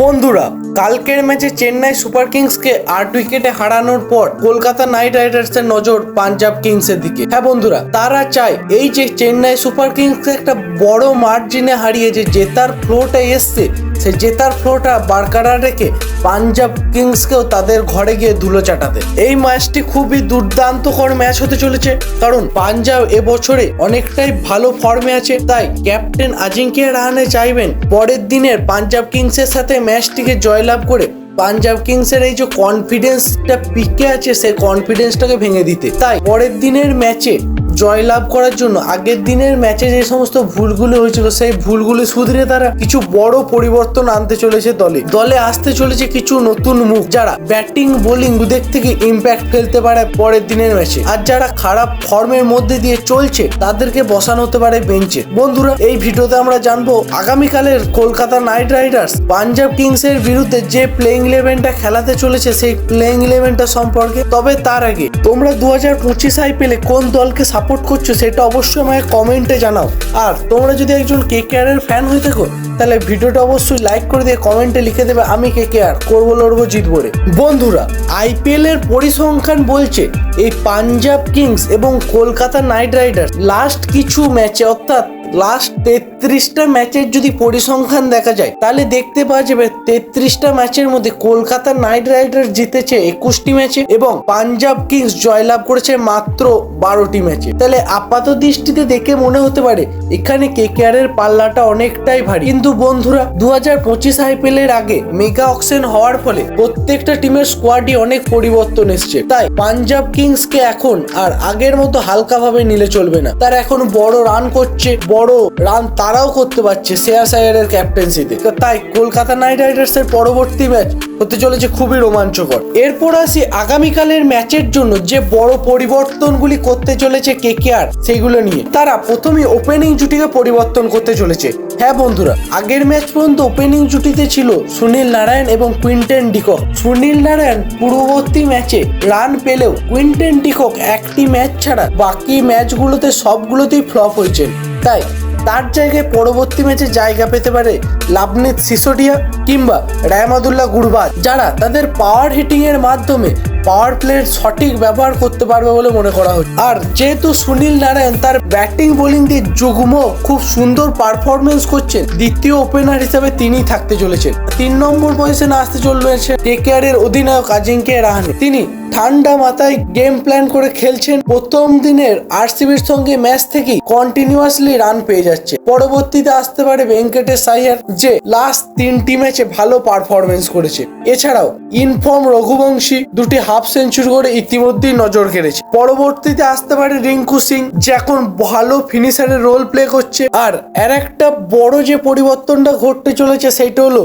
বন্ধুরা, কালকের ম্যাচে চেন্নাই সুপার কিংসকে 8 উইকেটে হারানোর পর কলকাতা নাইট রাইডার্সের নজর পাঞ্জাব কিংসের দিকে। হ্যাঁ বন্ধুরা, তারা চায় এই যে চেন্নাই সুপার কিংসকে একটা বড় মার্জিনে হারিয়ে যে জেতার ফ্লোটা এসছে, সে জেতার ফ্লোটা বারকরার রেখে পাঞ্জাব কিংসকেও তাদের ঘরে গিয়ে ধুলো চাটাতে। এই ম্যাচটি খুবই দুর্দান্তকর ম্যাচ হতে চলেছে, কারণ পাঞ্জাব এবছরে অনেকটাই ভালো ফর্মে আছে। তাই ক্যাপ্টেন আজিঙ্ক্য রাহানে চাইবেন পরের দিনের পাঞ্জাব কিংসের সাথে ম্যাচটিকে জয়লাভ করে পাঞ্জাব কিংসের এই যে কনফিডেন্সটা পিকে আছে, সেই কনফিডেন্সটাকে ভেঙে দিতে। তাই পরের দিনের ম্যাচে জয়লাভ করার জন্য আগের দিনের ম্যাচে যে সমস্ত ভুলগুলো হয়েছিল, সেই ভুলগুলো শুধরে তারা কিছু বড় পরিবর্তন আনতে চলেছে। দলে আসতে চলেছে কিছু নতুন মুখ, যারা ব্যাটিং বোলিং দুদিক থেকে ইম্প্যাক্ট ফেলতে পারে পরের দিনের ম্যাচে। আর যারা খারাপ ফর্মের মধ্যে দিয়ে চলছে, তাদেরকে বসানো হতে পারে বেঞ্চে। বন্ধুরা, এই ভিডিওতে আমরা জানবো আগামীকালের কলকাতা নাইট রাইডার্স পাঞ্জাব কিংসের বিরুদ্ধে যে প্লেইং ইলেভেনটা খেলাতে চলেছে, সেই প্লেইং ইলেভেনটা সম্পর্কে। তবে তার আগে তোমরা 2025 IPL কোন দলকে সাপোর্ট করছো সেটা অবশ্যই আমাকে কমেন্টে জানাও। আর তোমরা যদি একজন KKR এর ফ্যান হয়ে থাকো, তাহলে ভিডিওটা অবশ্যই লাইক করে দিয়ে কমেন্টে লিখে দেবে আমি KKR করবো, লড়বো, জিতবো রে। বন্ধুরা, IPL এর পরিসংখ্যান বলছে এই পাঞ্জাব কিংস এবং কলকাতা নাইট রাইডার্স লাস্ট কিছু ম্যাচে, অর্থাৎ লাস্ট 33টা ম্যাচের যদি পরিসংখ্যান দেখা যায়, তাহলে দেখতে পাওয়া যাবে 33টা ম্যাচের মধ্যে কলকাতা নাইট রাইডার্স জিতেছে 21টি ম্যাচে এবং পাঞ্জাব কিংস জয়লাভ করেছে মাত্র 12টি ম্যাচে। তাহলে আপাত দৃষ্টিতে দেখে মনে হতে পারে এখানে KKR এর পাল্লাটা অনেকটাই ভারী। কিন্তু বন্ধুরা, 2025 IPL এর আগে মেগা অকশন হওয়ার ফলে প্রত্যেকটা টিমের স্কোয়াডই অনেক পরিবর্তন এসছে। তাই পাঞ্জাব কিংসকে এখন আর আগের মতো হালকাভাবে নিলে চলবে না। তারা এখন বড় রান করছে, বড় রান তারাও করতে পারছে শ্রেয়াস আয়ারের ক্যাপ্টেন্সিতে। তাই কলকাতা নাইট রাইডার্স এর পরবর্তী ম্যাচ হতে চলেছে খুবই রোমাঞ্চকর। এরপর আসি আগামীকালের ম্যাচের জন্য যে বড় পরিবর্তনগুলি করতে চলেছে KKR, সেগুলো নিয়ে। তারা প্রথমেই ওপেনিং জুটিকে পরিবর্তন করতে চলেছে। হ্যাঁ বন্ধুরা, আগের ম্যাচ পর্যন্ত ওপেনিং জুটিতে ছিল সুনীল নারায়ণ এবং কুইন্টন ডিকক। সুনীল নারায়ণ পূর্ববর্তী ম্যাচে রান পেলেও কুইন্টন ডিকক একটি ম্যাচ ছাড়া বাকি ম্যাচগুলোতে সবগুলোতেই ফ্লপ হয়েছেন। তাই তার জায়গায় পরবর্তী ম্যাচে জায়গা পেতে পারে লাভনীত সিসোডিয়া কিংবা রাহমাদুল্লাহ গুরবাজ, যারা তাদের পাওয়ার হিটিং এর মাধ্যমে পাওয়ার প্লের সঠিক ব্যবহার করতে পারবে বলে মনে করা হচ্ছে। আর যেহেতু সুনীল নারায়ণ তার ব্যাটিং বোলিং দিয়ে যুগ্ম খুব সুন্দর পারফরমেন্স করছেন, দ্বিতীয় ওপেনার হিসেবে তিনি থাকতে চলেছেন। 3 নম্বর পজিশনে আসতে চলেছে KKR এর অধিনায়ক আজিঙ্ক্য রাহানে। তিনি ঠান্ডা মাথায় গেম প্ল্যান করে খেলছেন। প্রথম দিনের RCBর সঙ্গে ম্যাচ থেকেই কন্টিনিউয়াসলি রান পেয়ে যাচ্ছে। পরবর্তীতে আসতে পারে ভেঙ্কটেশ আইয়ার, যে লাস্ট 3টি ম্যাচে ভালো পারফরমেন্স করেছে। এছাড়াও ইনফর্ম রঘুবংশী দুটি হাফ সেঞ্চুরি করে ইতিমধ্যেই নজর কেড়েছে। পরবর্তীতে আসতে পারে রিঙ্কু সিং, যে এখন ভালো ফিনিশারের রোল প্লে করছে। আর একটা বড় যে পরিবর্তনটা ঘটতে চলেছে সেটা হলো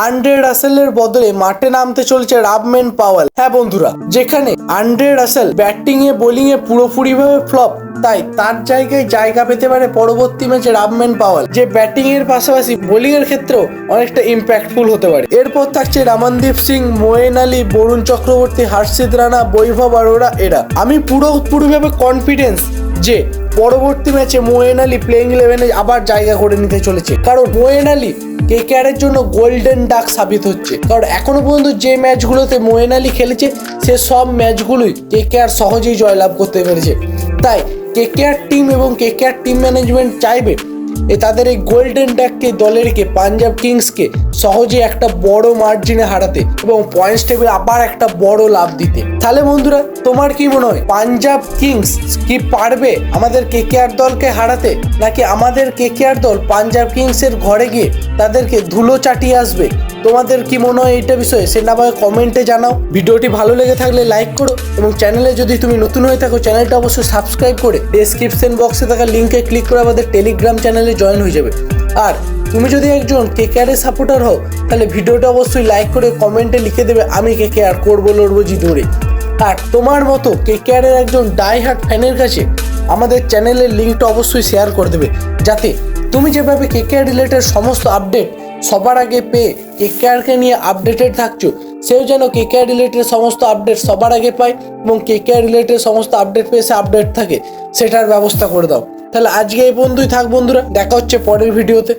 আন্দ্রে রাসেলের বদলে মাঠে নামতে চলছে রাভমেন পাওয়েল। হ্যাঁ বন্ধুরা, যেখানে আন্দ্রে রাসেল ব্যাটিং এ বোলিং এ পুরোপুরি ভাবে ফ্লপ, তাই তার জায়গায় জায়গা পেতে পারে পরবর্তী ম্যাচে রাভমেন পাওয়েল, যে ব্যাটিং এর পাশাপাশি বোলিং এর ক্ষেত্রেও অনেকটা ইম্প্যাক্টফুল হতে পারে। এরপর থাকছে রমনদীপ সিং, মোয়েন আলী, বরুণ চক্রবর্তী, হর্ষিত রানা, বৈভব অরোরা। এরা আমি পুরোপুরিভাবে কনফিডেন্স যে পরবর্তী ম্যাচে মোয়েন আলী প্লেইং ইলেভেনে আবার জায়গা করে নিতে চলেছে। কারণ মোয়েন আলী KKR এর জন্য গোল্ডেন ডাক সাবিত হচ্ছে। কারণ এখনো পর্যন্ত যে ম্যাচগুলোতে মোয়েন আলী খেলেছে, সে সব ম্যাচগুলোই KKR সহজেই জয়লাভ করতে পেরেছে। তাই KKR টিম এবং KKR টিম ম্যানেজমেন্ট চাইবে তাদের এই গোল্ডেন ডাককে দলে রেখে পাঞ্জাব কিংসকে সহজে একটা বড় মার্জিনে হারাতে এবং পয়েন্টস টেবিল আবার একটা বড় লাভ দিতে। তাহলে বন্ধুরা, তোমার কি মনে হয় পাঞ্জাব কিংস কি পারবে আমাদের KKR দলকে হারাতে, নাকি আমাদের KKR দল পাঞ্জাব কিংসের ঘরে গিয়ে তাদেরকে ধুলো চাটিয়ে আসবে? তোমাদের কি মনে হয় এইটা বিষয়ে সেটা আমাকে কমেন্টে জানাও। ভিডিওটি ভালো লেগে থাকলে লাইক করো এবং চ্যানেলে যদি তুমি নতুন হয়ে থাকো, চ্যানেলটা অবশ্যই সাবস্ক্রাইব করে ডেসক্রিপশন বক্সে থাকা লিঙ্কে ক্লিক করে আমাদের টেলিগ্রাম চ্যানেলে জয়েন হয়ে যাবে। আর তুমি যদি একজন KKR এর সাপোর্টার হও, তাহলে ভিডিওটা অবশ্যই লাইক করে কমেন্টে লিখে দেবে আমি KKR করবো, লড়বো, জিতবো রে। আর তোমার মতো KKR এর একজন ডাই হার্ট ফ্যানের কাছে আমাদের চ্যানেলের লিঙ্কটা অবশ্যই শেয়ার করে দেবে, যাতে তুমি যেভাবে KKR রিলেটেড সমস্ত আপডেট সবার আগে পেয়ে KKRকে নিয়ে আপডেটেড থাকছো, সেও যেন KKR রিলেটেড সমস্ত আপডেট সবার আগে পায় এবং KKR রিলেটেড সমস্ত আপডেট পেয়ে সে আপডেট থাকে, সেটার ব্যবস্থা করে দাও। তাহলে আজকে এই পর্যন্তই থাক বন্ধুরা, দেখা হচ্ছে পরের ভিডিওতে।